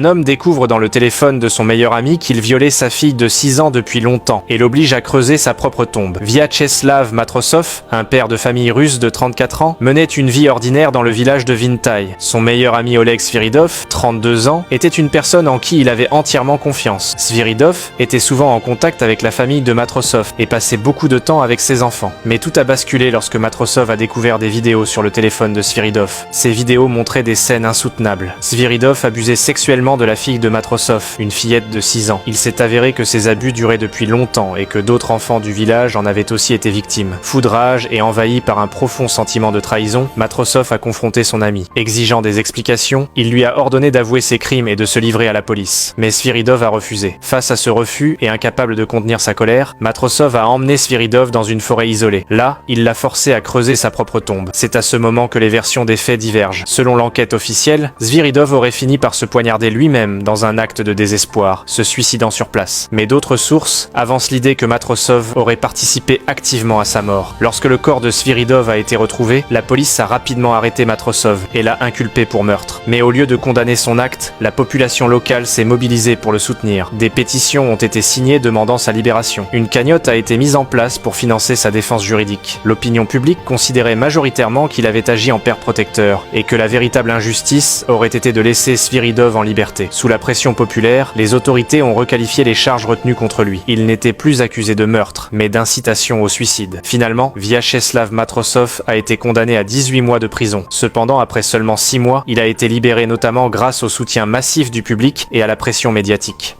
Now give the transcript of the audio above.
Un homme découvre dans le téléphone de son meilleur ami qu'il violait sa fille de 6 ans depuis longtemps et l'oblige à creuser sa propre tombe. Vyacheslav Matrosov, un père de famille russe de 34 ans, menait une vie ordinaire dans le village de Vintaï. Son meilleur ami Oleg Sviridov, 32 ans, était une personne en qui il avait entièrement confiance. Sviridov était souvent en contact avec la famille de Matrosov et passait beaucoup de temps avec ses enfants. Mais tout a basculé lorsque Matrosov a découvert des vidéos sur le téléphone de Sviridov. Ces vidéos montraient des scènes insoutenables. Sviridov abusait sexuellement de la fille de Matrosov, une fillette de 6 ans. Il s'est avéré que ces abus duraient depuis longtemps et que d'autres enfants du village en avaient aussi été victimes. Fou de rage et envahi par un profond sentiment de trahison, Matrosov a confronté son ami. Exigeant des explications, il lui a ordonné d'avouer ses crimes et de se livrer à la police. Mais Sviridov a refusé. Face à ce refus et incapable de contenir sa colère, Matrosov a emmené Sviridov dans une forêt isolée. Là, il l'a forcé à creuser sa propre tombe. C'est à ce moment que les versions des faits divergent. Selon l'enquête officielle, Sviridov aurait fini par se poignarder lui-même dans un acte de désespoir, se suicidant sur place. Mais d'autres sources avancent l'idée que Matrosov aurait participé activement à sa mort. Lorsque le corps de Sviridov a été retrouvé, la police a rapidement arrêté Matrosov et l'a inculpé pour meurtre. Mais au lieu de condamner son acte, la population locale s'est mobilisée pour le soutenir. Des pétitions ont été signées demandant sa libération. Une cagnotte a été mise en place pour financer sa défense juridique. L'opinion publique considérait majoritairement qu'il avait agi en père protecteur et que la véritable injustice aurait été de laisser Sviridov en liberté. Sous la pression populaire, les autorités ont requalifié les charges retenues contre lui. Il n'était plus accusé de meurtre, mais d'incitation au suicide. Finalement, Vyacheslav Matrosov a été condamné à 18 mois de prison. Cependant, après seulement 6 mois, il a été libéré notamment grâce au soutien massif du public et à la pression médiatique.